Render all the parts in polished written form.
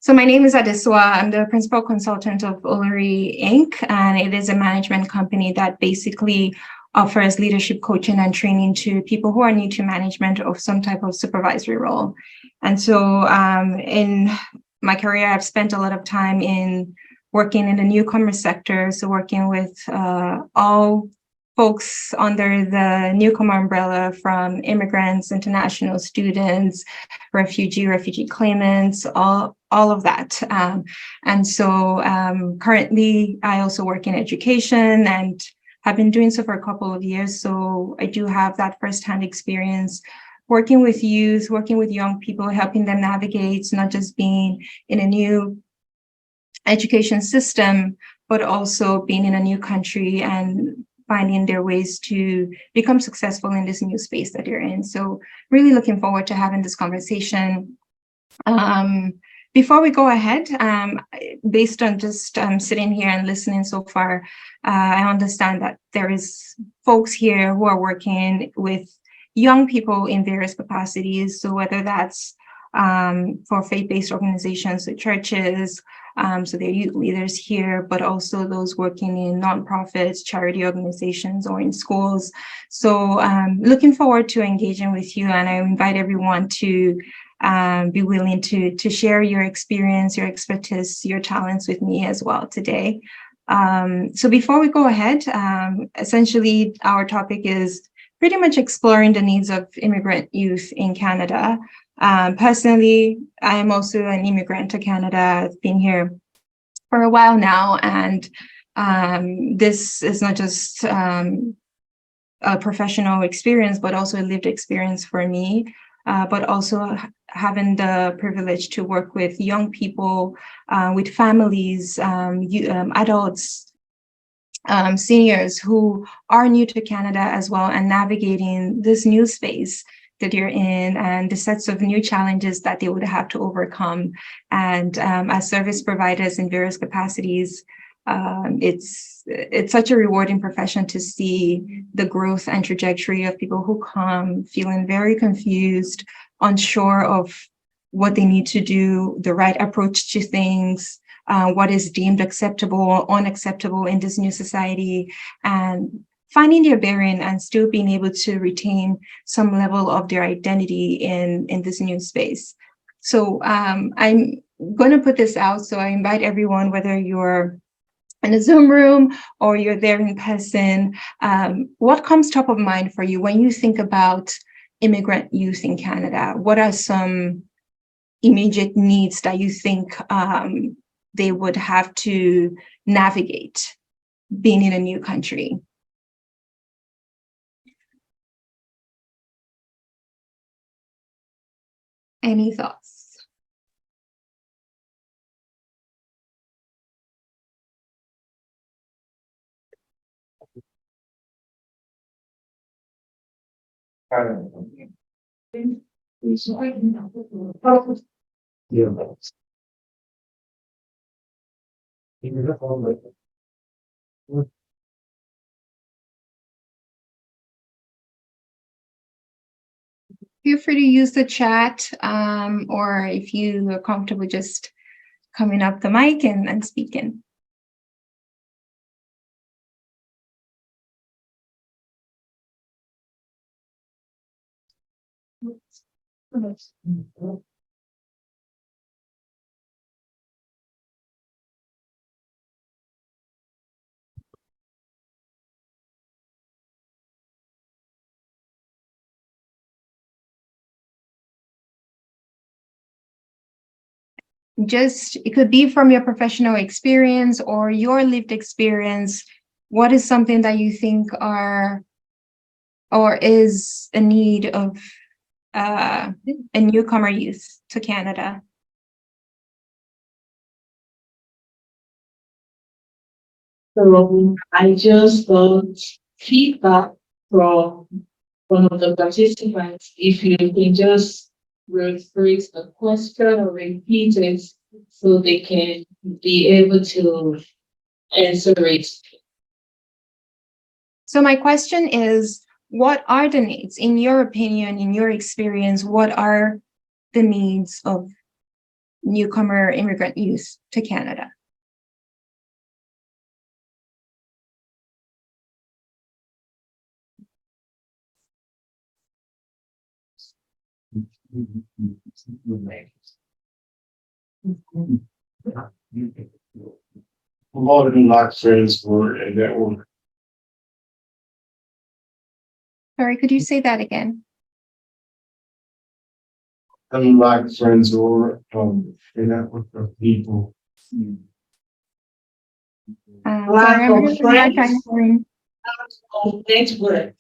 So my name is Adesuwa. I'm the principal consultant of Olori Inc., and it is a management company that basically offers leadership coaching and training to people who are new to management of some type of supervisory role. And so in my career, I've spent a lot of time in working in the newcomer sector, so working with all folks under the newcomer umbrella, from immigrants, international students, refugee claimants, all of that. And so currently I also work in education and have been doing so for a couple of years. So I do have that firsthand experience working with youth, working with young people, helping them navigate, not just being in a new education system, but also being in a new country and finding their ways to become successful in this new space that they're in. So really looking forward to having this conversation. Before we go ahead, based on just sitting here and listening so far, I understand that there is folks here who are working with young people in various capacities. So whether that's for faith-based organizations, so churches, so they're youth leaders here, but also those working in nonprofits, charity organizations, or in schools. So looking forward to engaging with you, and I invite everyone to be willing to share your experience, your expertise, your talents with me as well today. So before we go ahead, essentially our topic is pretty much exploring the needs of immigrant youth in Canada. Personally, I am also an immigrant to Canada. I've been here for a while now, and this is not just a professional experience, but also a lived experience for me. But also having the privilege to work with young people, with families, adults, seniors who are new to Canada as well, and navigating this new space that you're in and the sets of new challenges that they would have to overcome. And as service providers in various capacities, it's such a rewarding profession to see the growth and trajectory of people who come feeling very confused, unsure of what they need to do, the right approach to things, what is deemed acceptable or unacceptable in this new society, and finding their bearing and still being able to retain some level of their identity in this new space. So I'm going to put this out. So I invite everyone, whether you're in a Zoom room or you're there in person, what comes top of mind for you when you think about immigrant youth in Canada? What are some immediate needs that you think they would have to navigate being in a new country? Any thoughts? Feel free to use the chat, or if you are comfortable just coming up the mic and speaking. Just, it could be from your professional experience or your lived experience. What is something that you think are or is a need of a newcomer youth to Canada? So I just got feedback from one of the participants. If you can just rephrase the question or repeat it so they can be able to answer it. So my question is, what are the needs, in your opinion, in your experience, what are the needs of newcomer immigrant youth to Canada? A lot of my friends were in that one. Sorry, could you say that again? And like friends were in that one of people. Sorry, I'm having a hard time hearing. Network.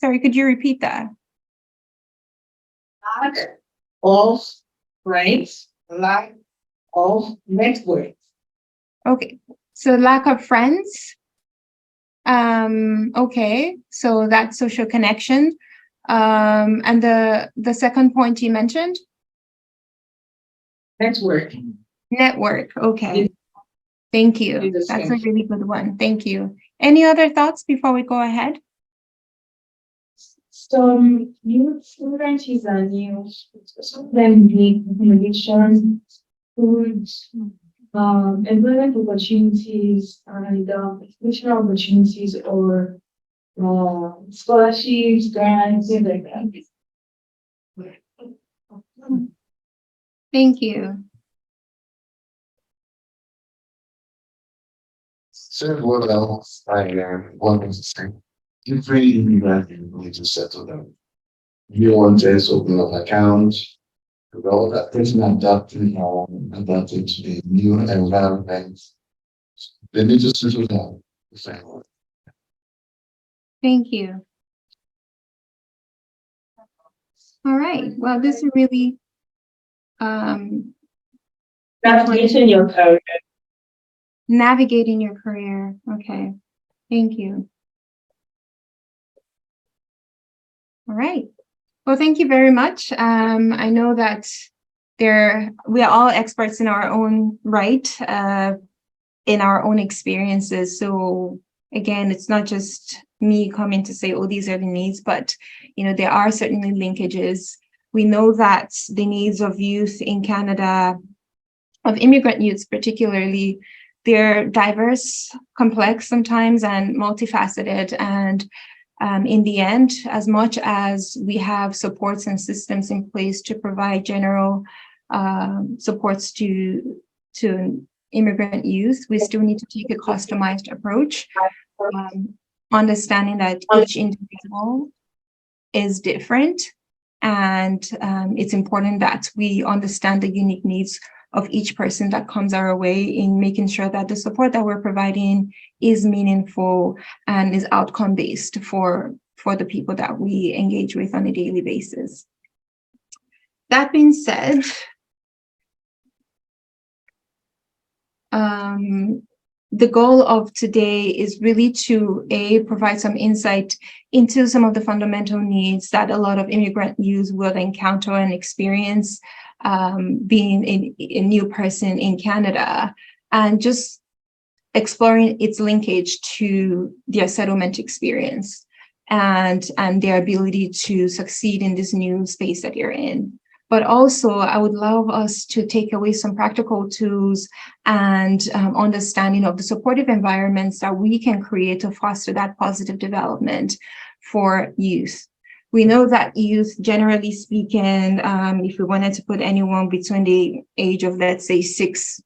Sorry, could you repeat that? Lack of friends, lack of network. Okay, so lack of friends. Okay, so that's social connection. And the second point you mentioned? Network. Network. Okay. Thank you. It's That's a really good one. Thank you. Any other thoughts before we go ahead? Some new students are new. Some of them need accommodation, food, employment opportunities, and educational opportunities, or scholarships, grants, things like that. Thank you. So what else I wanted to say? If really you need to settle down. You want to open up accounts, well, that person adapting to the new environment. They need to settle down. Thank you. All right. Well, this is really Navigating your career. navigating your career. Okay. Thank you. All right. Well, thank you very much. I know that we are all experts in our own right, in our own experiences. So again, it's not just me coming to say, oh, these are the needs, but there are certainly linkages. We know that the needs of youth in Canada, of immigrant youths particularly, they're diverse, complex sometimes, and multifaceted. And in the end, as much as we have supports and systems in place to provide general supports to immigrant youth, we still need to take a customized approach, understanding that each individual is different. And it's important that we understand the unique needs of each person that comes our way, in making sure that the support that we're providing is meaningful and is outcome-based for the people that we engage with on a daily basis. That being said, the goal of today is really to provide some insight into some of the fundamental needs that a lot of immigrant youth will encounter and experience being a new person in Canada, and just exploring its linkage to their settlement experience and their ability to succeed in this new space that you're in. But also, I would love us to take away some practical tools and understanding of the supportive environments that we can create to foster that positive development for youth. We know that youth, generally speaking, if we wanted to put anyone between the age of, let's say, 6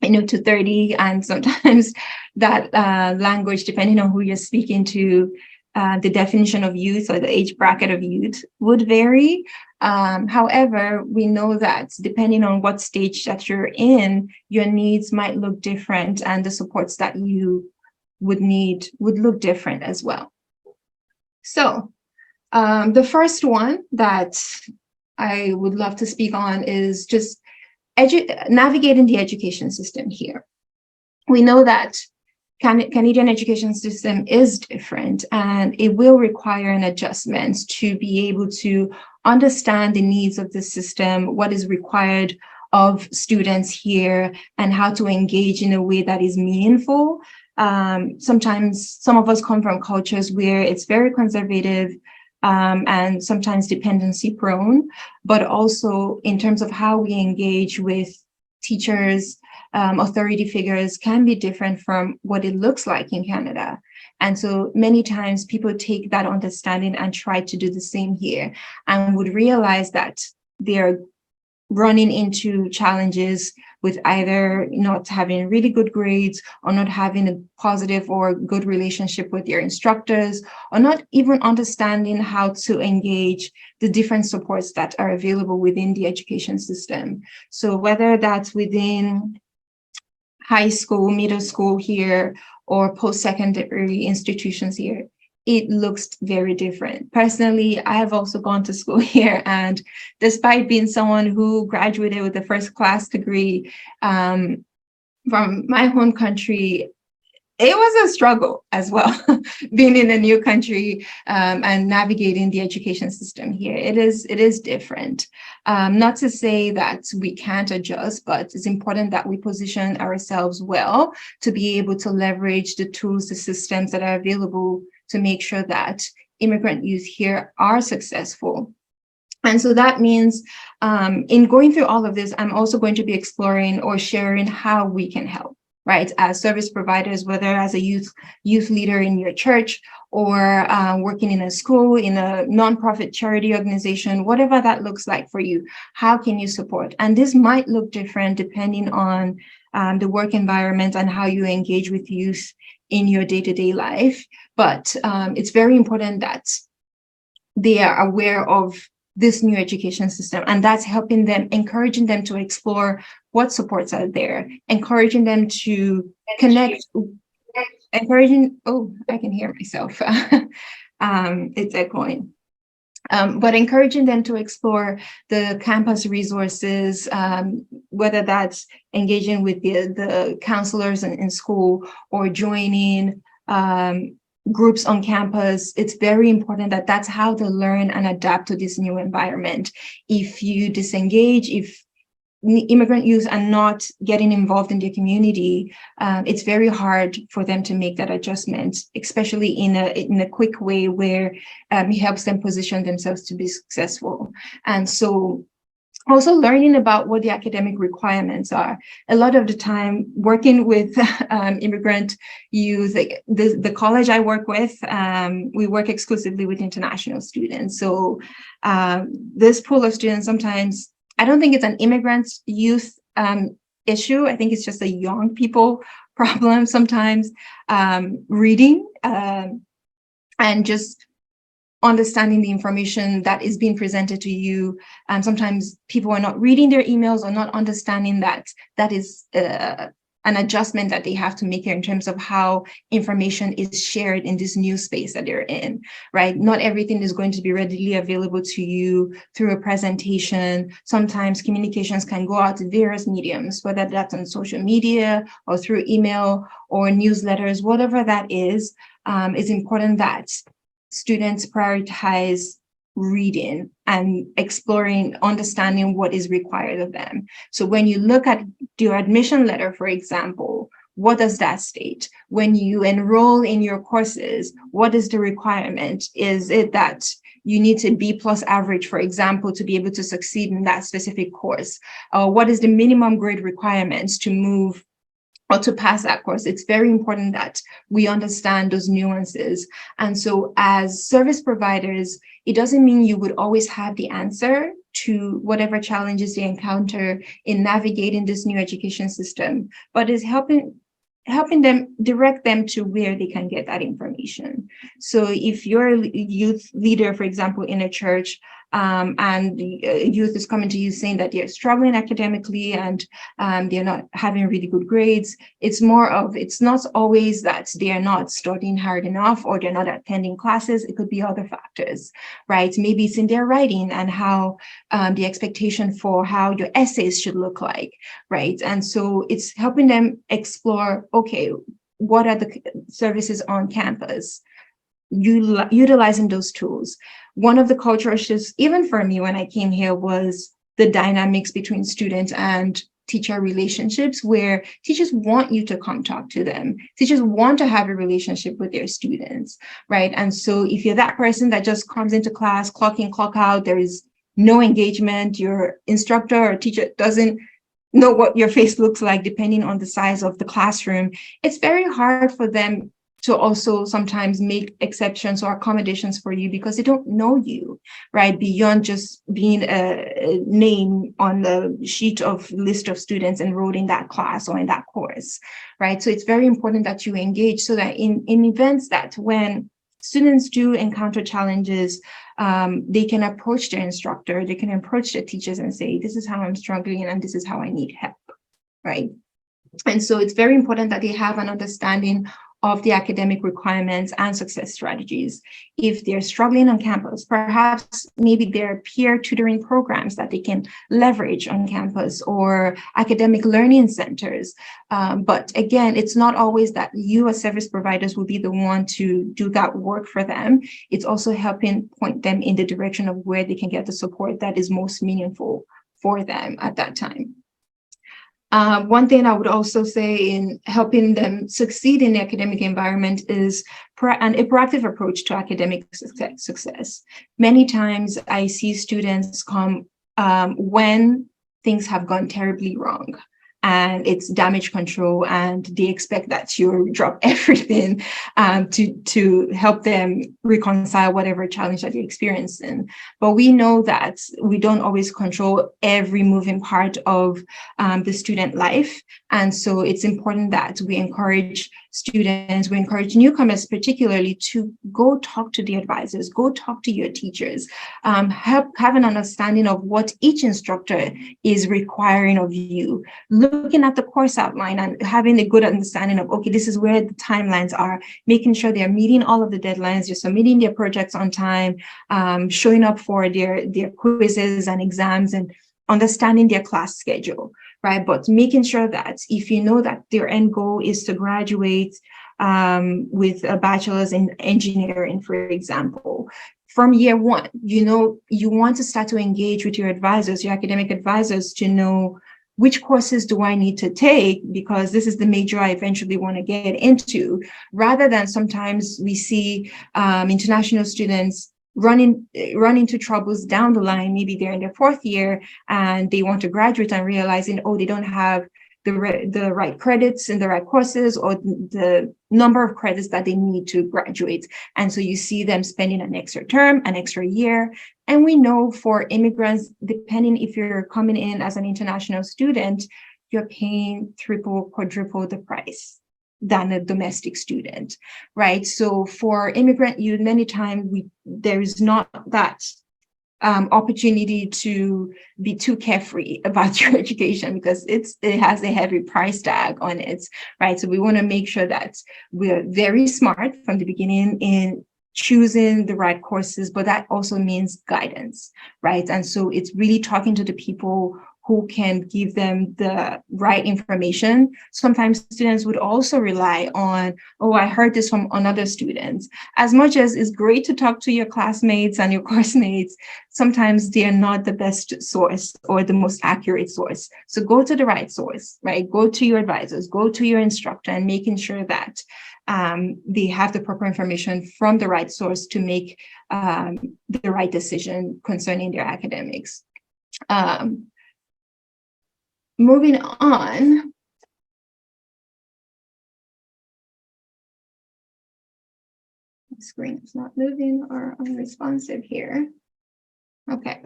to 30, and sometimes that language, depending on who you're speaking to, the definition of youth or the age bracket of youth would vary. However, we know that depending on what stage that you're in, your needs might look different, and the supports that you would need would look different as well. So the first one that I would love to speak on is just navigating the education system here. We know that Canadian education system is different, and it will require an adjustment to be able to understand the needs of the system, what is required of students here, and how to engage in a way that is meaningful. Sometimes some of us come from cultures where it's very conservative. and sometimes dependency prone, but also in terms of how we engage with teachers, authority figures can be different from what it looks like in Canada. And so many times people take that understanding and try to do the same here and would realize that they're running into challenges with either not having really good grades or not having a positive or good relationship with their instructors, or not even understanding how to engage the different supports that are available within the education system. So whether that's within high school, middle school here, or post-secondary institutions here, it looks very different. Personally, I have also gone to school here, and despite being someone who graduated with a first-class degree from my home country, it was a struggle as well, being in a new country and navigating the education system here. It is different. Not to say that we can't adjust, but it's important that we position ourselves well to be able to leverage the tools, the systems that are available to make sure that immigrant youth here are successful. And so that means in going through all of this, I'm also going to be exploring or sharing how we can help, right? As service providers, whether as a youth leader in your church or working in a school, in a nonprofit charity organization, whatever that looks like for you, how can you support? And this might look different depending on the work environment and how you engage with youth in your day-to-day life. But it's very important that they are aware of this new education system, and that's helping them, encouraging them to explore what supports are there, encouraging them to connect, I can hear myself. It's echoing. But encouraging them to explore the campus resources, whether that's engaging with the counselors in school or joining groups on campus. It's very important that that's how they learn and adapt to this new environment. If you disengage, if immigrant youth are not getting involved in their community, it's very hard for them to make that adjustment, especially in a quick way where it helps them position themselves to be successful. And so also learning about what the academic requirements are. A lot of the time working with immigrant youth, like the college I work with, we work exclusively with international students. So this pool of students, sometimes, I don't think it's an immigrant youth issue. I think it's just a young people problem sometimes, reading and just understanding the information that is being presented to you. And sometimes people are not reading their emails or not understanding that that is an adjustment that they have to make here in terms of how information is shared in this new space that they're in, right? Not everything is going to be readily available to you through a presentation. Sometimes communications can go out to various mediums, whether that's on social media or through email or newsletters, whatever that is. It's important that students prioritize reading and exploring, understanding what is required of them. So when you look at your admission letter, for example, what does that state? When you enroll in your courses, what is the requirement? Is it that you need to B+ average, for example, to be able to succeed in that specific course? What is the minimum grade requirements to move or to pass that course? It's very important that we understand those nuances. And so as service providers, it doesn't mean you would always have the answer to whatever challenges they encounter in navigating this new education system, but is helping them, direct them to where they can get that information. So if you're a youth leader, for example, in a church, and the youth is coming to you saying that they're struggling academically and they're not having really good grades, it's not always that they're not studying hard enough or they're not attending classes. It could be other factors, right? Maybe it's in their writing and how the expectation for how your essays should look like, right? And so it's helping them explore, okay, what are the services on campus? Utilizing those tools. One of the cultural shifts, even for me when I came here, was the dynamics between student and teacher relationships where teachers want you to come talk to them. Teachers want to have a relationship with their students, right? And so if you're that person that just comes into class, clock in, clock out, there is no engagement, your instructor or teacher doesn't know what your face looks like depending on the size of the classroom, it's very hard for them to also sometimes make exceptions or accommodations for you because they don't know you, right? Beyond just being a name on the sheet of list of students enrolled in that class or in that course, right? So it's very important that you engage so that in events that when students do encounter challenges, they can approach their instructor, they can approach their teachers and say, this is how I'm struggling and this is how I need help, right? And so it's very important that they have an understanding of the academic requirements and success strategies. If they're struggling on campus, perhaps maybe there are peer tutoring programs that they can leverage on campus or academic learning centers. But again, it's not always that you as service providers will be the one to do that work for them. It's also helping point them in the direction of where they can get the support that is most meaningful for them at that time. One thing I would also say in helping them succeed in the academic environment is a proactive approach to academic success. Many times I see students come when things have gone terribly wrong and it's damage control and they expect that you drop everything to help them reconcile whatever challenge that they're experiencing. But we know that we don't always control every moving part of the student life. And so it's important that we encourage students, we encourage newcomers particularly to go talk to the advisors, go talk to your teachers, have an understanding of what each instructor is requiring of you, looking at the course outline and having a good understanding of, okay, this is where the timelines are, making sure they're meeting all of the deadlines, they're submitting their projects on time, showing up for their quizzes and exams and understanding their class schedule, right? But making sure that if you know that their end goal is to graduate with a bachelor's in engineering, for example, from year one, you know, you want to start to engage with your advisors, your academic advisors, to know which courses do I need to take because this is the major I eventually want to get into, rather than sometimes we see international students run into troubles down the line. Maybe they're in their fourth year and they want to graduate and realizing, oh, they don't have the right credits in the right courses or the number of credits that they need to graduate. And so you see them spending an extra term, an extra year. And we know for immigrants, depending if you're coming in as an international student, you're paying triple, quadruple the price than a domestic student, right? So for immigrant youth, many times there is not that opportunity to be too carefree about your education because it has a heavy price tag on it, right? So we want to make sure that we're very smart from the beginning in choosing the right courses, but that also means guidance, right? And so it's really talking to the people who can give them the right information. Sometimes students would also rely on, oh, I heard this from another students. As much as it's great to talk to your classmates and your course mates, sometimes they are not the best source or the most accurate source. So go to the right source, right? Go to your advisors, go to your instructor, and making sure that they have the proper information from the right source to make the right decision concerning their academics. Moving on. The screen is not moving or unresponsive here. Okay.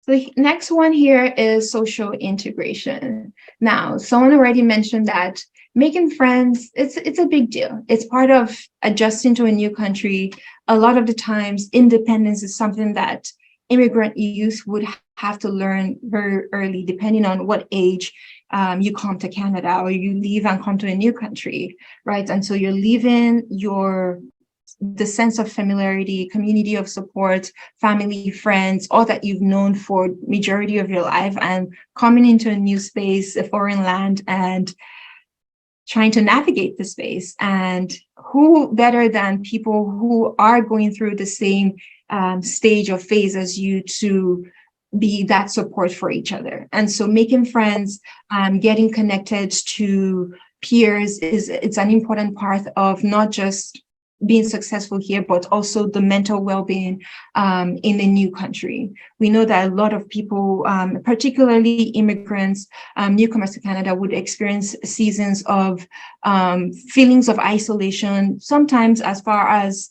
So the next one here is social integration. Now, someone already mentioned that making friends, it's a big deal. It's part of adjusting to a new country. A lot of the times, independence is something that immigrant youth would have to learn very early, depending on what age you come to Canada or you leave and come to a new country, right? And so you're leaving the sense of familiarity, community of support, family, friends, all that you've known for majority of your life, and coming into a new space, a foreign land, and trying to navigate the space. And who better than people who are going through the same stage or phase as you to be that support for each other. And so making friends, getting connected to peers it's an important part of not just being successful here, but also the mental well-being in the new country. We know that a lot of people, particularly immigrants, newcomers to Canada, would experience seasons of feelings of isolation, sometimes as far as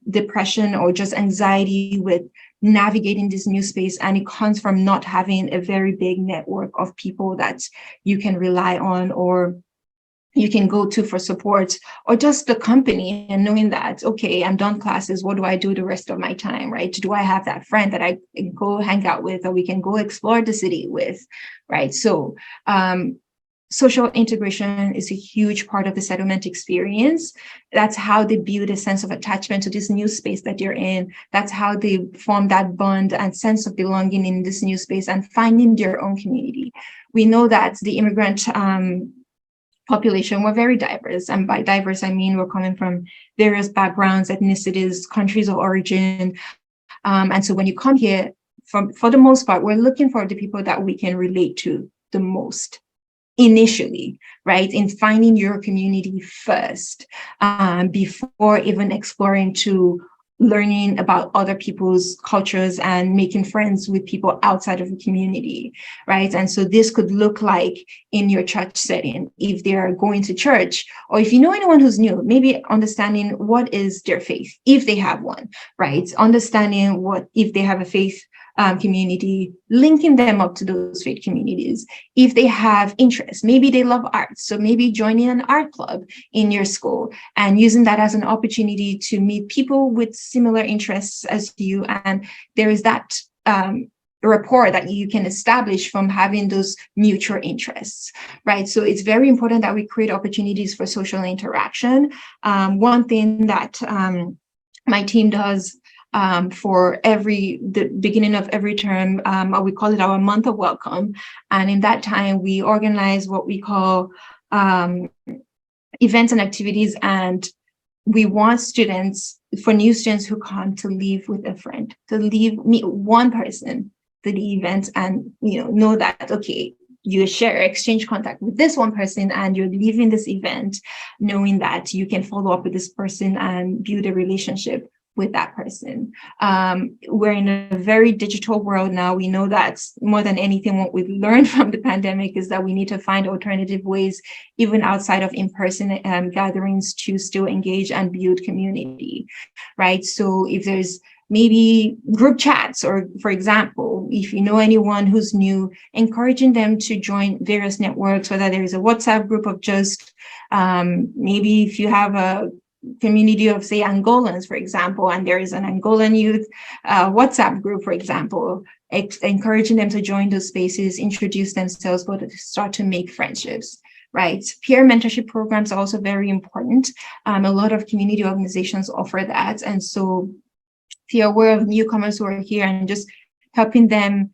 depression or just anxiety with navigating this new space. And it comes from not having a very big network of people that you can rely on or you can go to for support, or just the company and knowing that, okay, I'm done classes, what do I do the rest of my time, right? Do I have that friend that I can go hang out with, or we can go explore the city with, right? So social integration is a huge part of the settlement experience. That's how they build a sense of attachment to this new space that you're in. That's how they form that bond and sense of belonging in this new space and finding their own community. We know that the immigrant population were very diverse. And by diverse, I mean we're coming from various backgrounds, ethnicities, countries of origin. And so when you come here, for the most part, we're looking for the people that we can relate to the most initially, right? In finding your community first, before even exploring to learning about other people's cultures and making friends with people outside of the community, right? And so this could look like in your church setting, if they are going to church, or if you know anyone who's new, maybe understanding what is their faith, if they have one, right? Understanding what, if they have a faith community, linking them up to those faith communities. If they have interests, maybe they love art, so maybe joining an art club in your school and using that as an opportunity to meet people with similar interests as you. And there is that rapport that you can establish from having those mutual interests, right? So it's very important that we create opportunities for social interaction. One thing that my team does for the beginning of every term, we call it our month of welcome. And in that time, we organize what we call events and activities. And we want students, for new students who come, to leave with a friend, meet one person to the event and, know that, okay, you exchange contact with this one person and you're leaving this event knowing that you can follow up with this person and build a relationship with that person. We're in a very digital world now. We know that more than anything, what we've learned from the pandemic is that we need to find alternative ways, even outside of in-person gatherings, to still engage and build community, right? So if there's maybe group chats, or for example, if you know anyone who's new, encouraging them to join various networks, whether there is a WhatsApp group of just, maybe if you have a community of, say, Angolans, for example, and there is an Angolan youth WhatsApp group, for example, encouraging them to join those spaces, introduce themselves, but start to make friendships, right? Peer mentorship programs are also very important. A lot of community organizations offer that. And so if you're aware of newcomers who are here and just helping them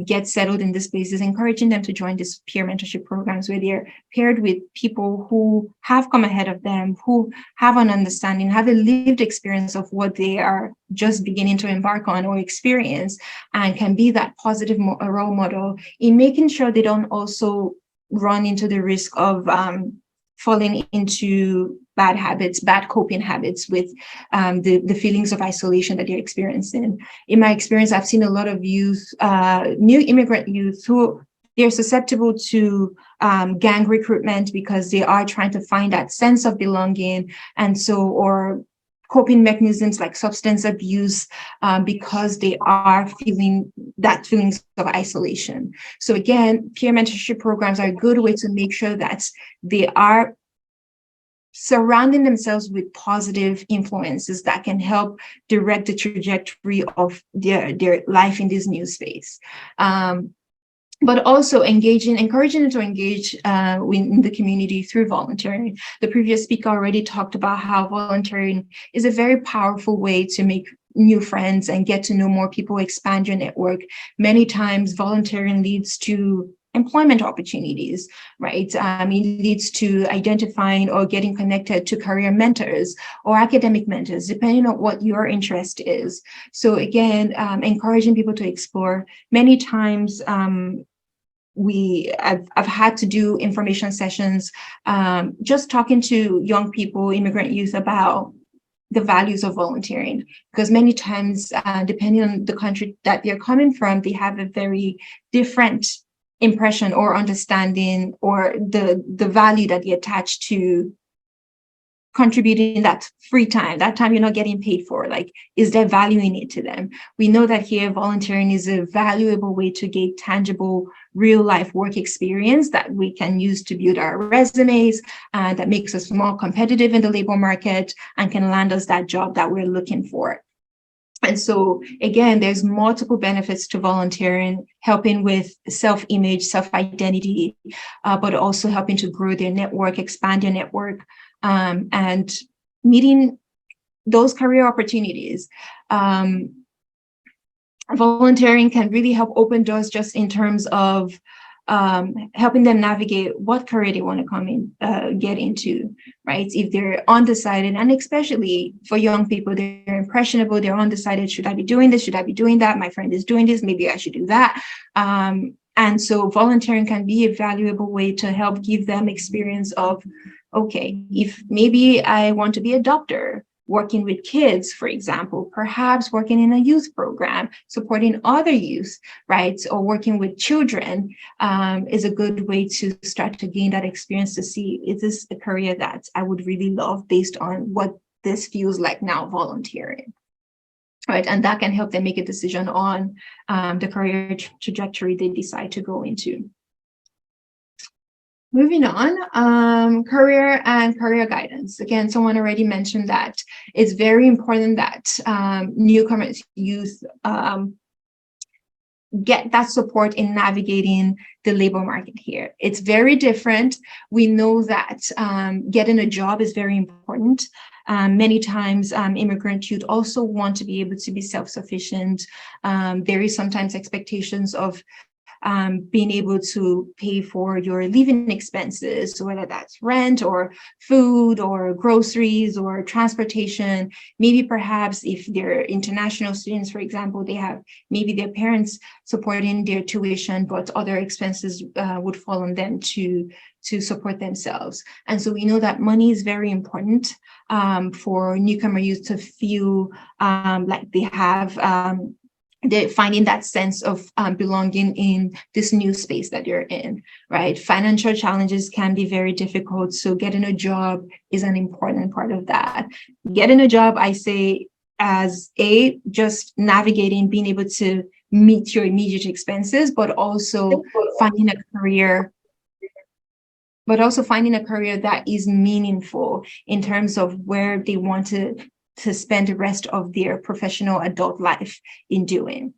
get settled in the spaces, encouraging them to join these peer mentorship programs where they're paired with people who have come ahead of them, who have an understanding, have a lived experience of what they are just beginning to embark on or experience, and can be that positive role model in making sure they don't also run into the risk of falling into bad habits, bad coping habits with the feelings of isolation that they're experiencing. In my experience, I've seen a lot of youth, new immigrant youth, who they're susceptible to gang recruitment because they are trying to find that sense of belonging, and so, or coping mechanisms like substance abuse, because they are feeling that feelings of isolation. So again, peer mentorship programs are a good way to make sure that they are surrounding themselves with positive influences that can help direct the trajectory of their life in this new space. But also encouraging them to engage in the community through volunteering. The previous speaker already talked about how volunteering is a very powerful way to make new friends and get to know more people, expand your network. Many times volunteering leads to employment opportunities, right? It leads to identifying or getting connected to career mentors or academic mentors, depending on what your interest is. So again, encouraging people to explore. Many times, I've had to do information sessions, just talking to young people, immigrant youth, about the values of volunteering, because many times, depending on the country that they're coming from, they have a very different impression or understanding, or the value that they attach to contributing that free time, that time you're not getting paid for. Like, is there value in it to them? We know that here volunteering is a valuable way to get tangible real life work experience that we can use to build our resumes, that makes us more competitive in the labor market and can land us that job that we're looking for. And so again, there's multiple benefits to volunteering, helping with self-image, self-identity, but also helping to grow their network, expand their network, and meeting those career opportunities. Volunteering can really help open doors just in terms of helping them navigate what career they want to come in, get into, right? If they're undecided, and especially for young people, they're impressionable, they're undecided. Should I be doing this? Should I be doing that? My friend is doing this, maybe I should do that. And so volunteering can be a valuable way to help give them experience of, okay, if maybe I want to be a doctor, working with kids, for example, perhaps working in a youth program, supporting other youth, right? Or working with children is a good way to start to gain that experience to see, is this a career that I would really love based on what this feels like now, volunteering, right? And that can help them make a decision on the career trajectory they decide to go into. Moving on, career and career guidance. Again, someone already mentioned that it's very important that newcomers, youth, get that support in navigating the labor market here. It's very different. We know that getting a job is very important. Many times, immigrant youth also want to be able to be self-sufficient. There is sometimes expectations of being able to pay for your living expenses, so whether that's rent or food or groceries or transportation. Maybe perhaps if they're international students, for example, they have maybe their parents supporting their tuition, but other expenses would fall on them to support themselves. And so we know that money is very important for newcomer youth to feel like they have they're finding that sense of belonging in this new space that you're in, right? Financial challenges can be very difficult. So getting a job is an important part of that. Getting a job, I say, as just navigating, being able to meet your immediate expenses, but also finding a career that is meaningful in terms of where they want to spend the rest of their professional adult life in doing,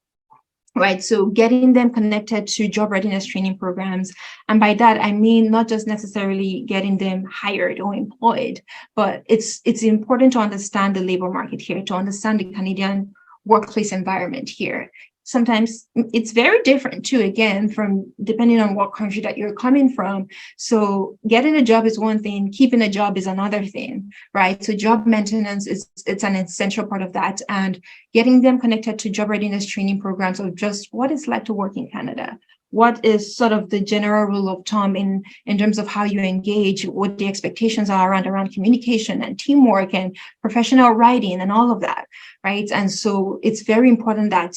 right? So getting them connected to job readiness training programs. And by that, I mean, not just necessarily getting them hired or employed, but it's important to understand the labor market here, to understand the Canadian workplace environment here. Sometimes it's very different too, again, from depending on what country that you're coming from. So getting a job is one thing, keeping a job is another thing, right? So job maintenance it's an essential part of that, and getting them connected to job readiness training programs of just what it's like to work in Canada. What is sort of the general rule of thumb in terms of how you engage, what the expectations are around communication and teamwork and professional writing and all of that, right? And so it's very important that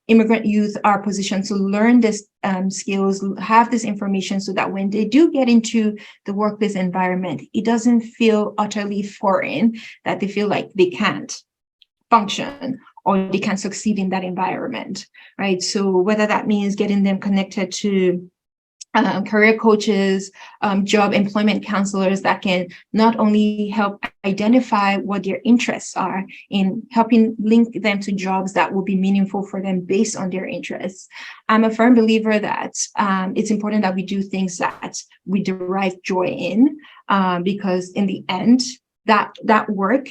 immigrant youth are positioned to learn this skills, have this information, so that when they do get into the workplace environment, it doesn't feel utterly foreign, that they feel like they can't function or they can succeed in that environment, right? So whether that means getting them connected to career coaches, job employment counselors that can not only help identify what their interests are in helping link them to jobs that will be meaningful for them based on their interests. I'm a firm believer that it's important that we do things that we derive joy in, because in the end, that work,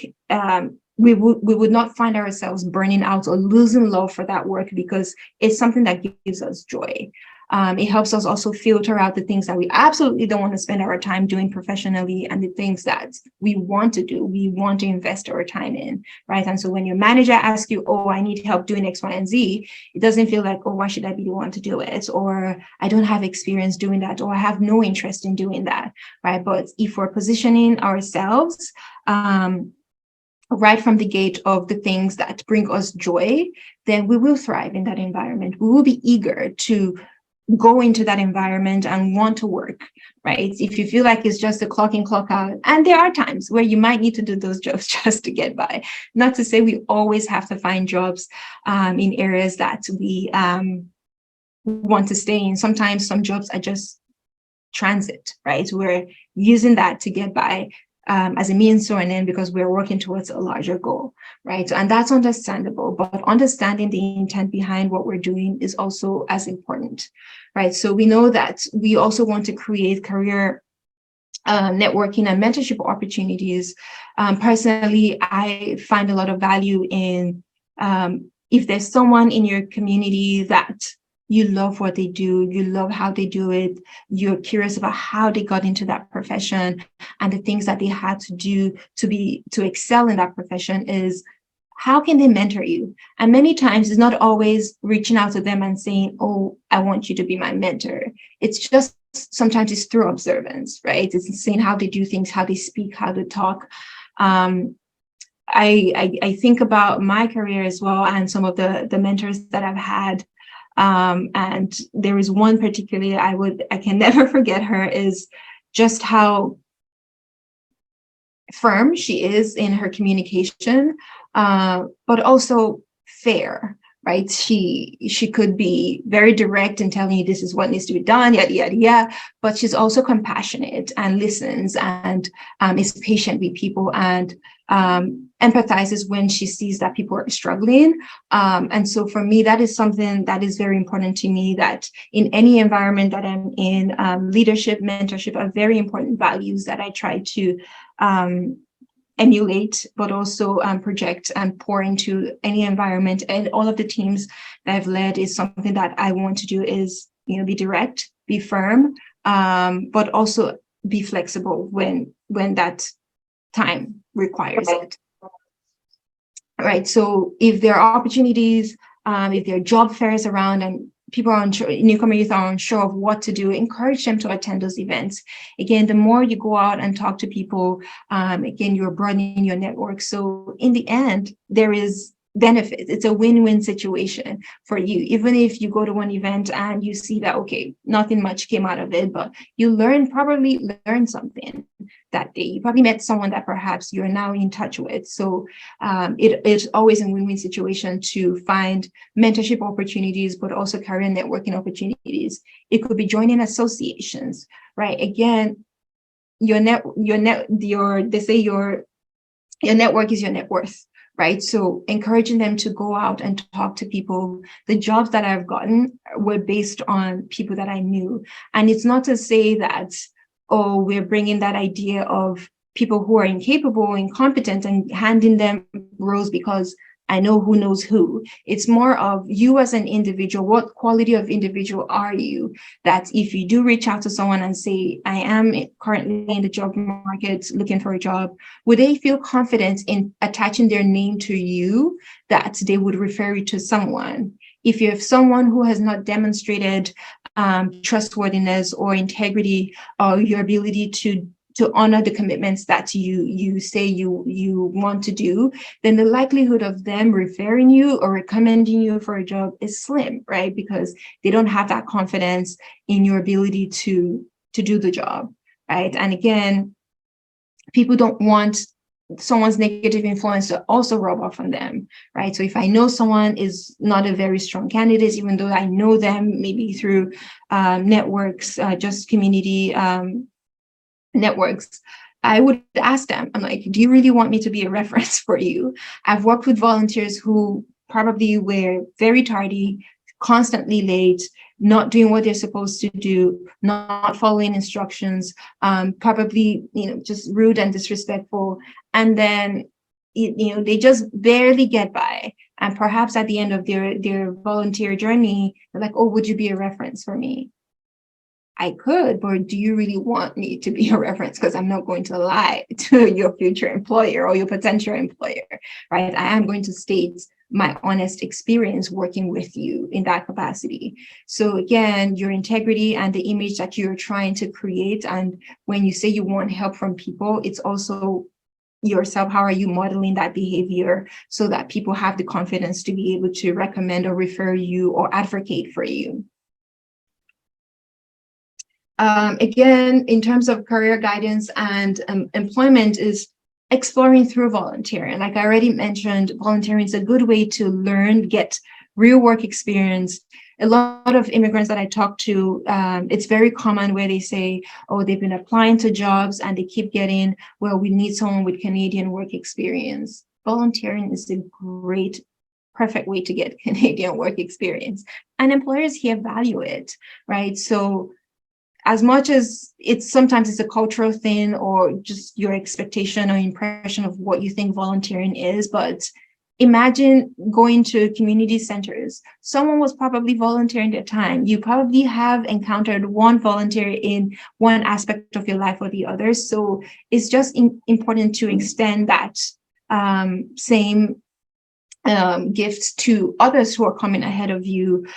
we would not find ourselves burning out or losing love for that work, because it's something that gives us joy. It helps us also filter out the things that we absolutely don't want to spend our time doing professionally and the things that we want to do, we want to invest our time in, right? And so when your manager asks you, oh, I need help doing X, Y, and Z, it doesn't feel like, oh, why should I be the one to do it? Or I don't have experience doing that, or I have no interest in doing that, right? But if we're positioning ourselves right from the gate of the things that bring us joy, then we will thrive in that environment. We will be eager to go into that environment and want to work, right? If you feel like it's just a clock in, clock out, and there are times where you might need to do those jobs just to get by. Not to say we always have to find jobs in areas that we want to stay in. Sometimes some jobs are just transit, right? We're using that to get by as a means to an end because we're working towards a larger goal, right? And that's understandable, but understanding the intent behind what we're doing is also as important, right? So we know that we also want to create career networking and mentorship opportunities. Personally, I find a lot of value in if there's someone in your community that you love what they do, you love how they do it, you're curious about how they got into that profession and the things that they had to do to excel in that profession, is how can they mentor you? And many times it's not always reaching out to them and saying, oh, I want you to be my mentor. It's just sometimes it's through observance, right? It's saying how they do things, how they speak, how they talk. I think about my career as well and some of the mentors that I've had. And there is one particularly I can never forget her, is just how firm she is in her communication, but also fair, right? She could be very direct in telling you this is what needs to be done, yada, yada, yada, but she's also compassionate and listens and is patient with people and empathizes when she sees that people are struggling. And so for me, that is something that is very important to me, that in any environment that I'm in, leadership, mentorship are very important values that I try to emulate, but also project and pour into any environment. And all of the teams that I've led is something that I want to do is, be direct, be firm, but also be flexible when that time requires it. Right. So if there are opportunities, if there are job fairs around and people are unsure, newcomer youth are unsure of what to do, encourage them to attend those events. Again, the more you go out and talk to people, again, you're broadening your network. So in the end, there is benefit. It's a win-win situation for you. Even if you go to one event and you see that, okay, nothing much came out of it, but you probably learn something that day. You probably met someone that perhaps you're now in touch with. So it's always a win-win situation to find mentorship opportunities, but also career networking opportunities. It could be joining associations, right? Again, your network is your net worth. Right. So encouraging them to go out and talk to people. The jobs that I've gotten were based on people that I knew. And it's not to say that, oh, we're bringing that idea of people who are incapable, incompetent and handing them roles because I know who knows who. It's more of you as an individual. What quality of individual are you? That if you do reach out to someone and say, I am currently in the job market looking for a job, would they feel confident in attaching their name to you that they would refer you to someone? If you have someone who has not demonstrated trustworthiness or integrity or your ability to honor the commitments that you say you want to do, then the likelihood of them referring you or recommending you for a job is slim, right? Because they don't have that confidence in your ability to do the job, right? And again, people don't want someone's negative influence to also rub off on them, right? So if I know someone is not a very strong candidate, even though I know them maybe through networks, just community networks, I would ask them, I'm like, do you really want me to be a reference for you? I've worked with volunteers who probably were very tardy, constantly late, not doing what they're supposed to do, not following instructions, probably, just rude and disrespectful. And then, they just barely get by. And perhaps at the end of their volunteer journey, they're like, oh, would you be a reference for me? I could, but do you really want me to be a reference? Because I'm not going to lie to your future employer or your potential employer, right? I am going to state my honest experience working with you in that capacity. So again, your integrity and the image that you're trying to create. And when you say you want help from people, it's also yourself. How are you modeling that behavior so that people have the confidence to be able to recommend or refer you or advocate for you? Again, in terms of career guidance and employment, is exploring through volunteering. Like I already mentioned, volunteering is a good way to learn, get real work experience. A lot of immigrants that I talk to, it's very common where they say, oh, they've been applying to jobs and they keep getting, well, we need someone with Canadian work experience. Volunteering is a great, perfect way to get Canadian work experience. And employers here value it, right? So as much as sometimes it's a cultural thing or just your expectation or impression of what you think volunteering is, but imagine going to community centers. Someone was probably volunteering their time. You probably have encountered one volunteer in one aspect of your life or the other. So it's just important to extend that same gift to others who are coming ahead of you,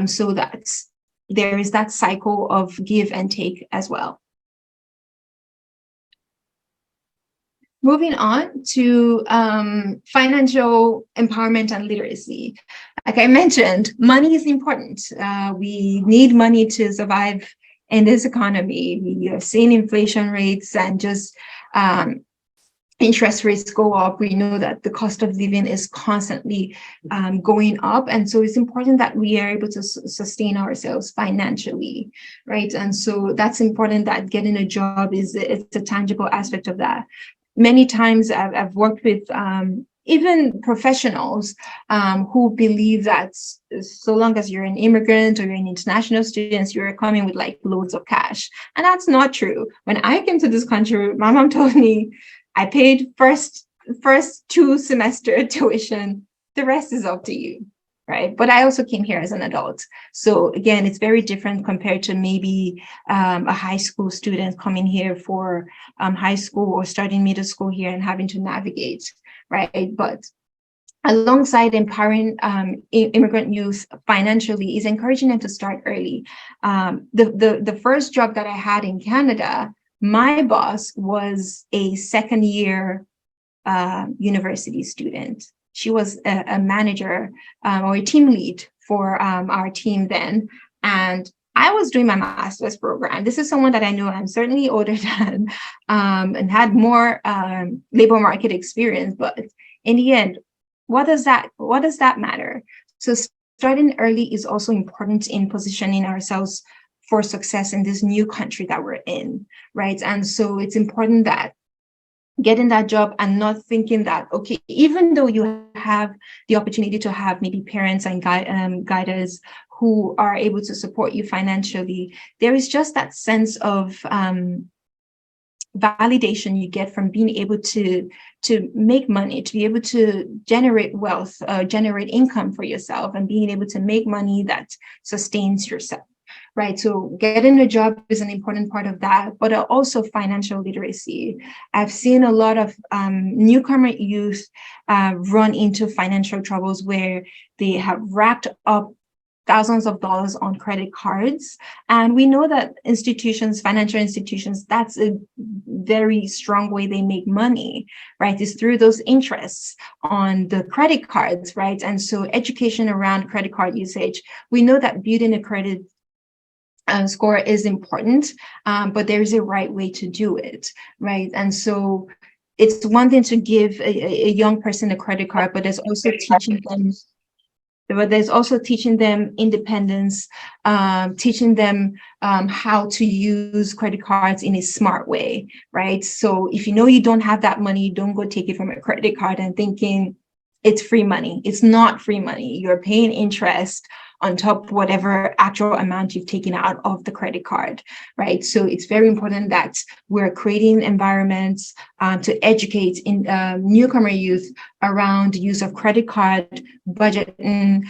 so that there is that cycle of give and take as well. Moving on to financial empowerment and literacy. Like I mentioned, money is important. We need money to survive in this economy. We have seen inflation rates and just interest rates go up. We know that the cost of living is constantly going up. And so it's important that we are able to sustain ourselves financially, right? And so that's important that getting a job it's a tangible aspect of that. Many times I've worked with even professionals who believe that so long as you're an immigrant or you're an international student, you're coming with like loads of cash. And that's not true. When I came to this country, my mom told me, I paid first 2 semester tuition. The rest is up to you, right? But I also came here as an adult. So again, it's very different compared to maybe a high school student coming here for high school or starting middle school here and having to navigate, right? But alongside empowering immigrant youth financially is encouraging them to start early. The first job that I had in Canada, my boss was a second year university student. She was a manager or a team lead for our team then. And I was doing my master's program. This is someone that I know I'm certainly older than and had more labor market experience. But in the end, what does that matter? So starting early is also important in positioning ourselves for success in this new country that we're in, right? And so it's important that getting that job and not thinking that, okay, even though you have the opportunity to have maybe parents and guiders who are able to support you financially, there is just that sense of validation you get from being able to make money, to be able to generate wealth, generate income for yourself, and being able to make money that sustains yourself. Right. So getting a job is an important part of that, but also financial literacy. I've seen a lot of newcomer youth run into financial troubles where they have racked up thousands of dollars on credit cards. And we know that financial institutions, that's a very strong way they make money, right? Is through those interests on the credit cards, right? And so education around credit card usage, we know that building a credit score is important, but there's a right way to do it, right? And so it's one thing to give a young person a credit card, but there's also teaching them independence, teaching them how to use credit cards in a smart way, right? So if you know you don't have that money, don't go take it from a credit card and thinking it's free money. It's not free money. You're paying interest on top whatever actual amount you've taken out of the credit card, right? So it's very important that we're creating environments to educate in newcomer youth around the use of credit card, budgeting.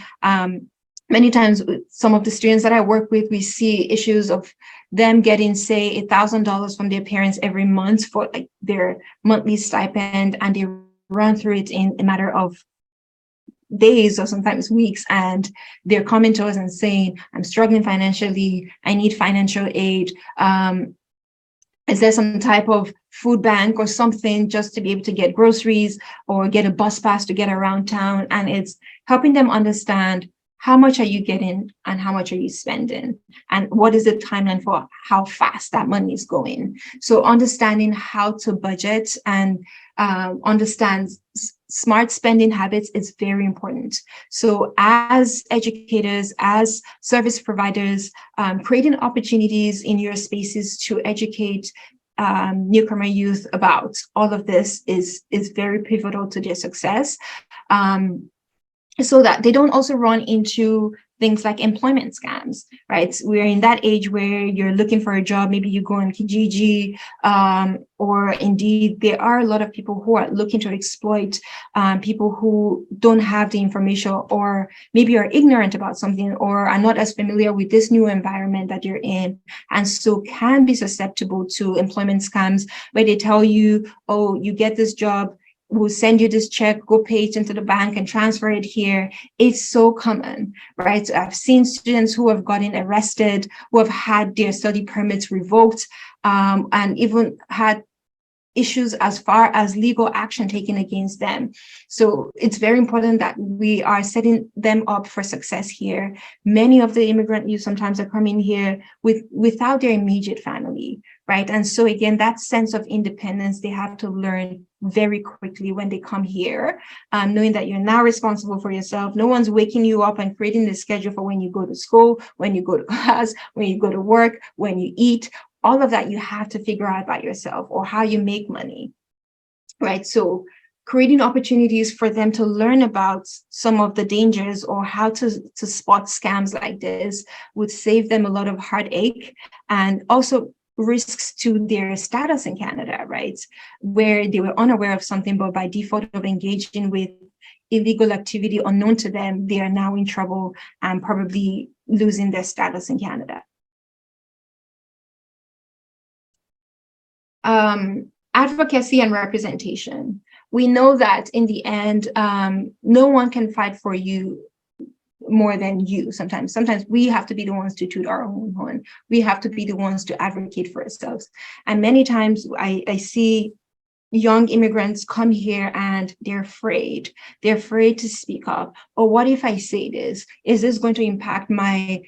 Many times, some of the students that I work with, we see issues of them getting, say, $1,000 from their parents every month for like their monthly stipend, and they run through it in a matter of days or sometimes weeks, and they're coming to us and saying, I'm struggling financially, I need financial aid. Is there some type of food bank or something just to be able to get groceries or get a bus pass to get around town? And it's helping them understand, how much are you getting and how much are you spending? And what is the timeline for how fast that money is going? So understanding how to budget and understand smart spending habits is very important. So as educators, as service providers, creating opportunities in your spaces to educate newcomer youth about all of this is very pivotal to their success. So that they don't also run into things like employment scams, right? We're in that age where you're looking for a job, maybe you go on Kijiji, or Indeed. There are a lot of people who are looking to exploit people who don't have the information, or maybe are ignorant about something, or are not as familiar with this new environment that you're in, and so can be susceptible to employment scams where they tell you, oh, you get this job, we'll send you this check, go pay it into the bank and transfer it here. It's so common, right? I've seen students who have gotten arrested, who have had their study permits revoked, and even had issues as far as legal action taken against them. So it's very important that we are setting them up for success here. Many of the immigrant youth sometimes are coming here without their immediate family, right? And so again, that sense of independence, they have to learn very quickly when they come here, knowing that you're now responsible for yourself. No one's waking you up and creating the schedule for when you go to school, when you go to class, when you go to work, when you eat. All of that you have to figure out by yourself, or how you make money, right? So creating opportunities for them to learn about some of the dangers or how to spot scams like this would save them a lot of heartache, and also risks to their status in Canada, right? Where they were unaware of something, but by default of engaging with illegal activity unknown to them, they are now in trouble and probably losing their status in Canada. Advocacy and representation. We know that in the end, no one can fight for you more than you. Sometimes we have to be the ones to toot our own horn. We have to be the ones to advocate for ourselves. And many times I see young immigrants come here and they're afraid. They're afraid to speak up. Or what if I say this? Is this going to impact my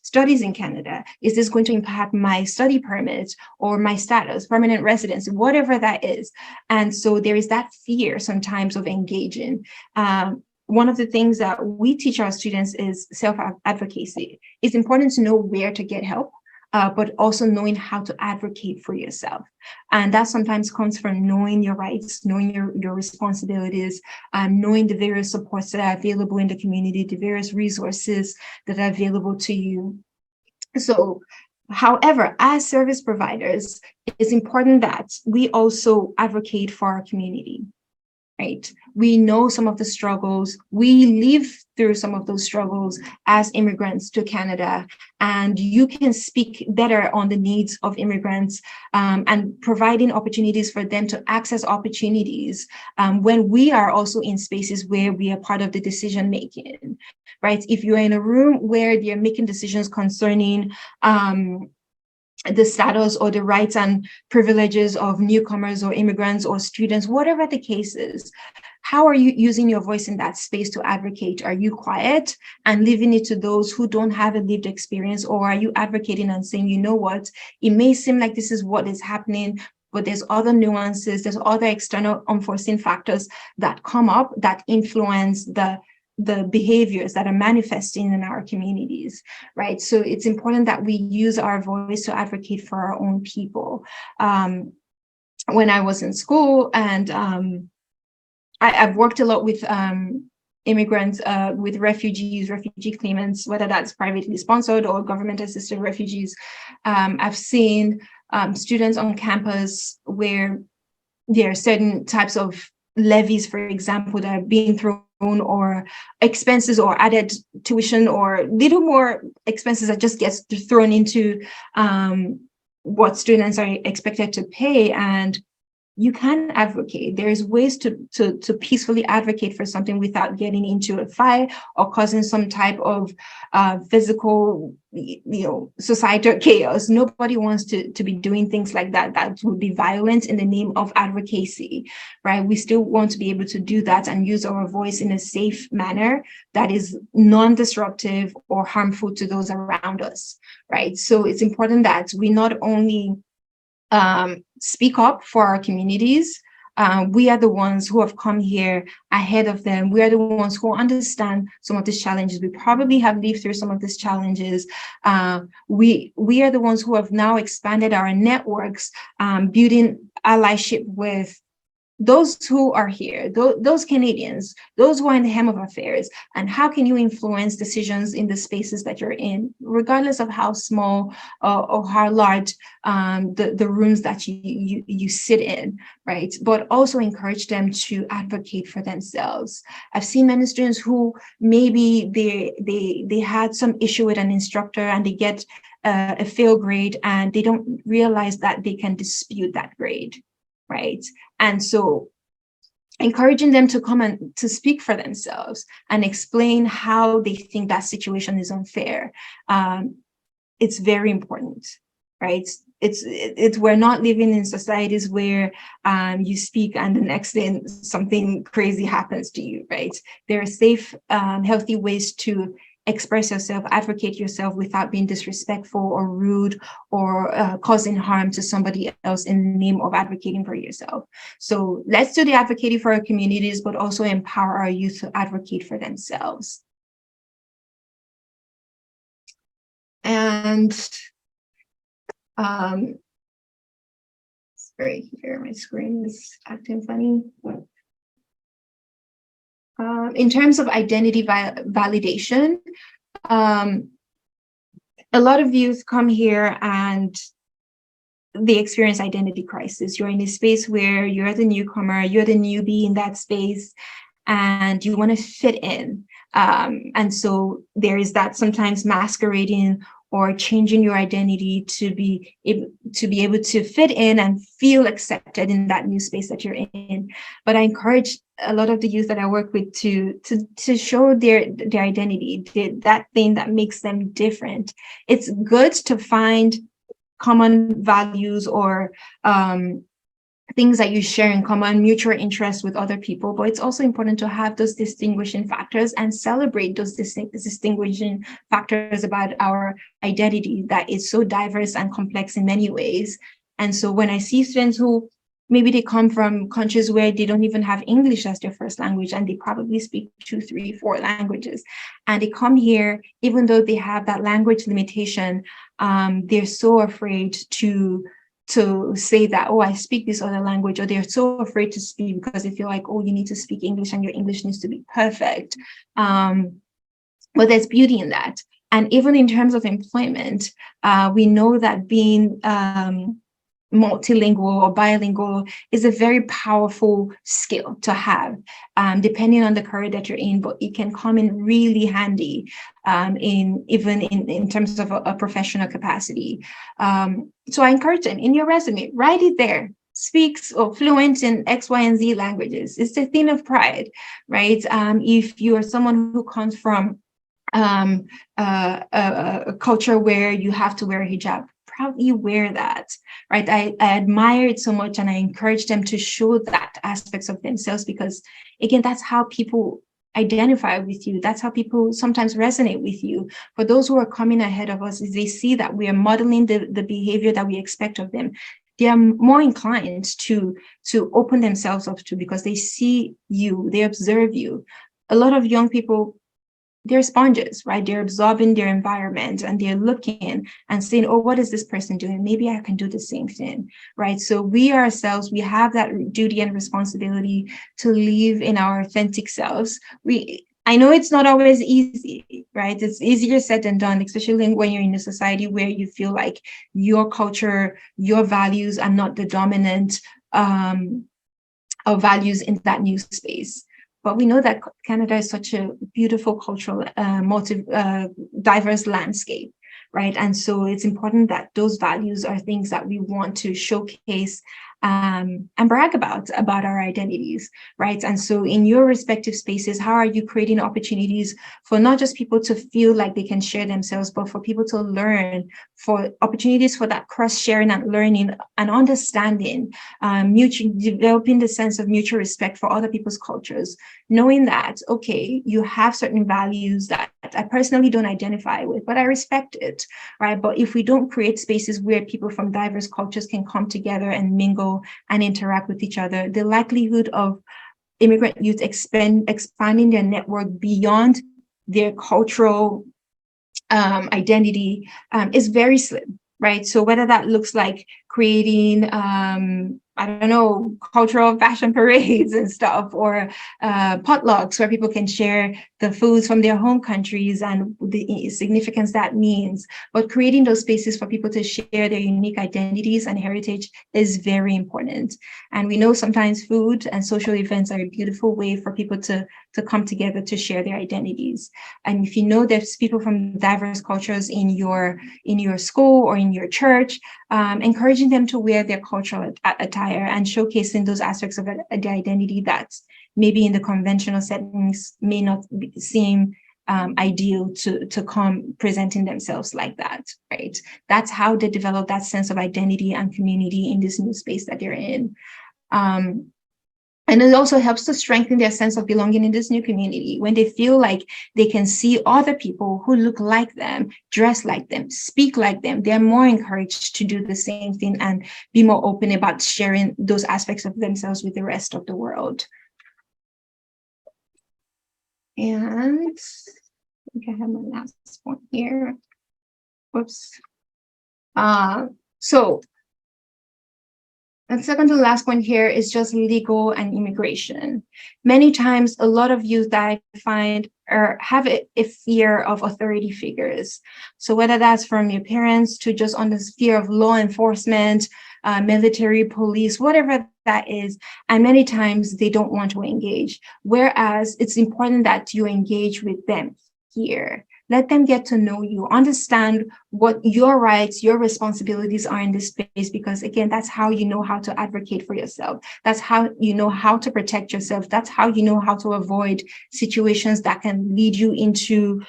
studies in Canada? Is this going to impact my study permit or my status, permanent residence, whatever that is? And so there is that fear sometimes of engaging. One of the things that we teach our students is self-advocacy. It's important to know where to get help, but also knowing how to advocate for yourself. And that sometimes comes from knowing your rights, knowing your responsibilities, knowing the various supports that are available in the community, the various resources that are available to you. So, however, as service providers, it's important that we also advocate for our community. Right? We know some of the struggles. We live through some of those struggles as immigrants to Canada, and you can speak better on the needs of immigrants and providing opportunities for them to access opportunities when we are also in spaces where we are part of the decision making, right? If you're in a room where they're making decisions concerning the status or the rights and privileges of newcomers or immigrants or students, whatever the case is, how are you using your voice in that space to advocate? Are you quiet and leaving it to those who don't have a lived experience? Or are you advocating and saying, you know what, it may seem like this is what is happening, but there's other nuances, there's other external unforeseen factors that come up that influence the behaviors that are manifesting in our communities, right? So it's important that we use our voice to advocate for our own people. When I was in school, and I've worked a lot with immigrants, with refugees, refugee claimants, whether that's privately sponsored or government-assisted refugees. I've seen students on campus where there are certain types of levies, for example, that are being thrown, or expenses or added tuition or little more expenses that just gets thrown into what students are expected to pay. And you can advocate. There's ways to peacefully advocate for something without getting into a fight or causing some type of physical, societal chaos. Nobody wants to be doing things like that. That would be violent in the name of advocacy, right? We still want to be able to do that and use our voice in a safe manner that is non-disruptive or harmful to those around us, right? So it's important that we not only speak up for our communities. We are the ones who have come here ahead of them. We are the ones who understand some of these challenges. We probably have lived through some of these challenges. We are the ones who have now expanded our networks, building allyship with those who are here, those Canadians, those who are in the hem of affairs. And how can you influence decisions in the spaces that you're in, regardless of how small or how large the rooms that you sit in, right? But also encourage them to advocate for themselves. I've seen many students who maybe they had some issue with an instructor and they get a fail grade and they don't realize that they can dispute that grade, right? And so encouraging them to come and to speak for themselves and explain how they think that situation is unfair. It's very important, right? We're not living in societies where you speak and the next day something crazy happens to you, right? There are safe, healthy ways to express yourself, advocate yourself without being disrespectful or rude or causing harm to somebody else in the name of advocating for yourself. So let's do the advocating for our communities, but also empower our youth to advocate for themselves. And sorry, here my screen is acting funny. In terms of identity validation, a lot of youth come here and they experience identity crisis. You're in a space where you're the newcomer, you're the newbie in that space, and you want to fit in. And so there is that sometimes masquerading or changing your identity to be able to fit in and feel accepted in that new space that you're in. But I encourage a lot of the youth that I work with to show their identity, that thing that makes them different. It's good to find common values or things that you share in common, mutual interests with other people, but it's also important to have those distinguishing factors and celebrate those distinguishing factors about our identity that is so diverse and complex in many ways. And so when I see students who maybe they come from countries where they don't even have English as their first language, and they probably speak 2, 3, 4 languages, and they come here, even though they have that language limitation, they're so afraid to say that, oh, I speak this other language, or they're so afraid to speak because they feel like, oh, you need to speak English and your English needs to be perfect. But there's beauty in that. And even in terms of employment, we know that being multilingual or bilingual is a very powerful skill to have, depending on the career that you're in, but it can come in really handy in terms of a professional capacity. So I encourage them, in your resume, write it there. Speaks or fluent in X, Y, and Z languages. It's a thing of pride, right? If you are someone who comes from a culture where you have to wear a hijab, proudly wear that, right? I admire it so much, and I encourage them to show that aspects of themselves, because again, that's how people identify with you. That's how people sometimes resonate with you. For those who are coming ahead of us, is they see that we are modeling the behavior that we expect of them, they are more inclined to open themselves up to, because they see you, they observe you. A lot of young people, they're sponges, right? They're absorbing their environment and they're looking and saying, oh, what is this person doing? Maybe I can do the same thing, right? So we ourselves, we have that duty and responsibility to live in our authentic selves. I know it's not always easy, right? It's easier said than done, especially when you're in a society where you feel like your culture, your values are not the dominant of values in that new space. But we know that Canada is such a beautiful cultural, diverse landscape, right? And so it's important that those values are things that we want to showcase and brag about our identities, right? And so in your respective spaces, how are you creating opportunities for not just people to feel like they can share themselves, but for people to learn, for opportunities for that cross-sharing and learning and understanding, developing the sense of mutual respect for other people's cultures, knowing that, okay, you have certain values that I personally don't identify with, but I respect it, right? But if we don't create spaces where people from diverse cultures can come together and mingle and interact with each other, the likelihood of immigrant youth expanding their network beyond their cultural identity is very slim, right? So whether that looks like creating I don't know, cultural fashion parades and stuff, or potlucks where people can share the foods from their home countries and the significance that means. But creating those spaces for people to share their unique identities and heritage is very important. And we know sometimes food and social events are a beautiful way for people to come together to share their identities. And if you know there's people from diverse cultures in your school or in your church, encouraging them to wear their cultural attire and showcasing those aspects of the identity that maybe in the conventional settings may not seem ideal to come presenting themselves like that, right? That's how they develop that sense of identity and community in this new space that they're in. And it also helps to strengthen their sense of belonging in this new community when they feel like they can see other people who look like them, dress like them, speak like them. They're more encouraged to do the same thing and be more open about sharing those aspects of themselves with the rest of the world. And I think I have my last point here. Whoops. So and second to the last point here is just legal and immigration. Many times, a lot of youth that I find have a fear of authority figures. So whether that's from your parents to just on this fear of law enforcement, military, police, whatever that is. And many times they don't want to engage. Whereas it's important that you engage with them here. Let them get to know you, understand what your rights, your responsibilities are in this space, because again, that's how you know how to advocate for yourself. That's how you know how to protect yourself. That's how you know how to avoid situations that can lead you into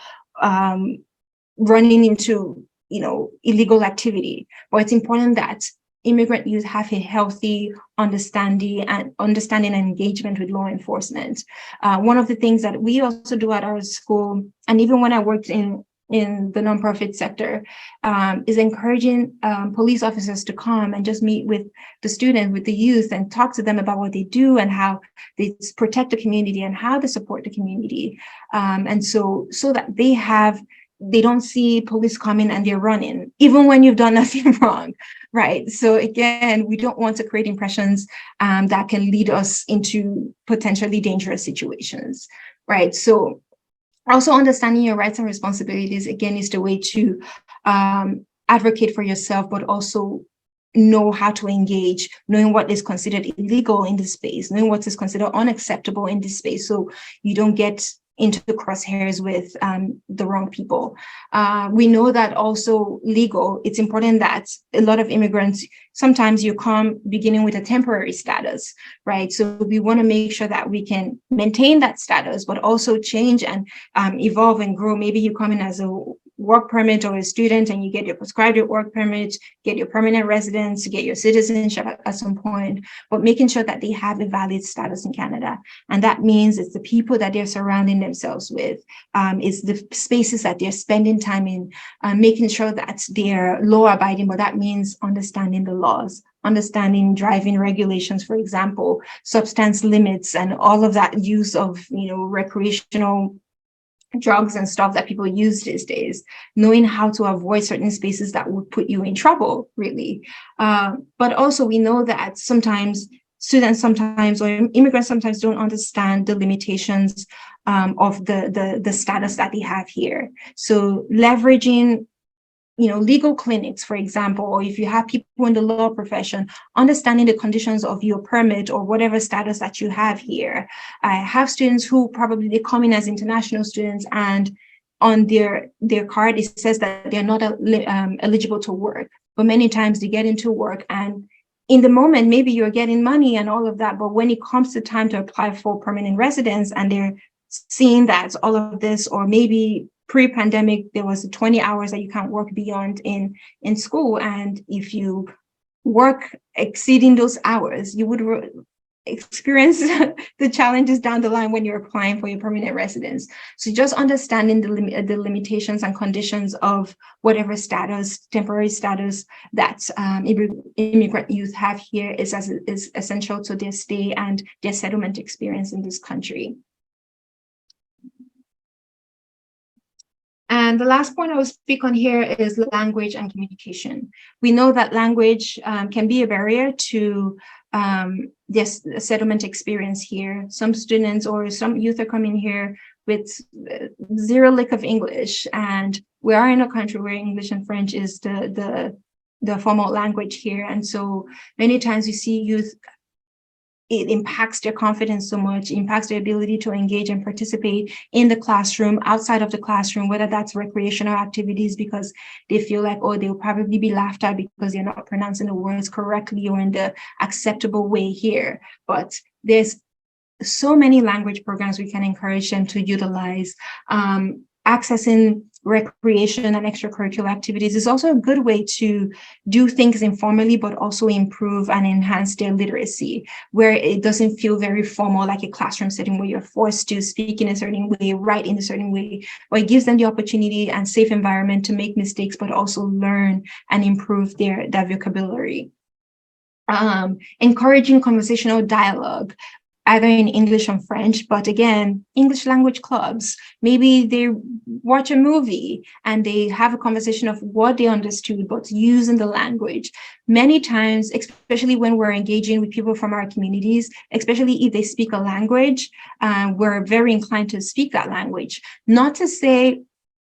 running into, illegal activity. But it's important that immigrant youth have a healthy understanding and engagement with law enforcement. One of the things that we also do at our school, and even when I worked in the nonprofit sector, is encouraging police officers to come and just meet with the students, with the youth, and talk to them about what they do and how they protect the community and how they support the community. And so that they don't see police coming and they're running, even when you've done nothing wrong, right? So again, we don't want to create impressions that can lead us into potentially dangerous situations, right? So also understanding your rights and responsibilities, again, is the way to advocate for yourself, but also know how to engage, knowing what is considered illegal in this space, knowing what is considered unacceptable in this space, so you don't get into the crosshairs with the wrong people. We know that also legal, it's important that a lot of immigrants, sometimes you come beginning with a temporary status, right? So we want to make sure that we can maintain that status, but also change and evolve and grow. Maybe you come in as a work permit or a student and you get your prescribed work permit, get your permanent residence, get your citizenship at some point, but making sure that they have a valid status in Canada. And that means it's the people that they're surrounding themselves with, it's the spaces that they're spending time in, making sure that they're law abiding, but that means understanding the laws, understanding driving regulations, for example, substance limits, and all of that use of, recreational drugs and stuff that people use these days, knowing how to avoid certain spaces that would put you in trouble, really. But also we know that sometimes students sometimes, or immigrants sometimes, don't understand the limitations of the status that they have here. So leveraging, legal clinics, for example, or if you have people in the law profession, understanding the conditions of your permit or whatever status that you have here. I have students who probably, they come in as international students, and on their card, it says that they're not eligible to work. But many times they get into work, and in the moment, maybe you're getting money and all of that, but when it comes to time to apply for permanent residence, and they're seeing that all of this, or maybe pre-pandemic, there was 20 hours that you can't work beyond in school. And if you work exceeding those hours, you would experience the challenges down the line when you're applying for your permanent residence. So just understanding the limitations and conditions of whatever status, temporary status that immigrant youth have here is essential to their stay and their settlement experience in this country. And the last point I will speak on here is language and communication. We know that language can be a barrier to this settlement experience here. Some students or some youth are coming here with zero lick of English, and we are in a country where English and French is the formal language here. And so many times you see youth, it impacts their confidence so much, impacts their ability to engage and participate in the classroom, outside of the classroom, whether that's recreational activities, because they feel like, oh, they'll probably be laughed at because they're not pronouncing the words correctly or in the acceptable way here. But there's so many language programs we can encourage them to utilize. Accessing recreation and extracurricular activities is also a good way to do things informally, but also improve and enhance their literacy, where it doesn't feel very formal, like a classroom setting where you're forced to speak in a certain way, write in a certain way, but it gives them the opportunity and safe environment to make mistakes, but also learn and improve their vocabulary. Encouraging conversational dialogue, either in English or French, but again, English language clubs. Maybe they watch a movie and they have a conversation of what they understood, but using the language. Many times, especially when we're engaging with people from our communities, especially if they speak a language, we're very inclined to speak that language. Not to say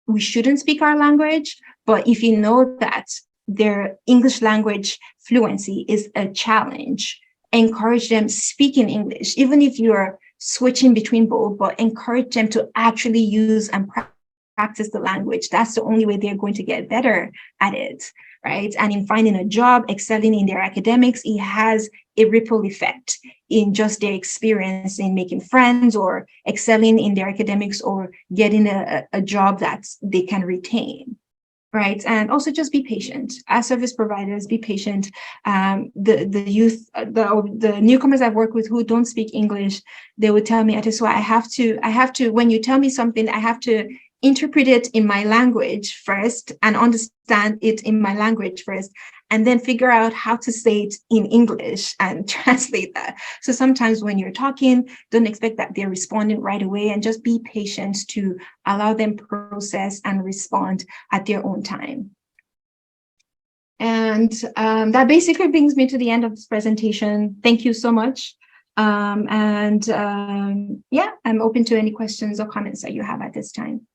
we shouldn't speak our language, but if you know that their English language fluency is a challenge, encourage them speaking English, even if you're switching between both, but encourage them to actually use and practice the language. That's the only way they're going to get better at it, right? And in finding a job, excelling in their academics, it has a ripple effect in just their experience in making friends or excelling in their academics or getting a job that they can retain. Right. And also just be patient. As service providers, be patient. The youth, the newcomers I've worked with who don't speak English, they would tell me, Adesuwa, I have to, when you tell me something, I have to interpret it in my language first and understand it in my language first, and then figure out how to say it in English and translate that. So sometimes when you're talking, don't expect that they're responding right away, and just be patient to allow them process and respond at their own time. And that basically brings me to the end of this presentation. Thank you so much. Yeah, I'm open to any questions or comments that you have at this time.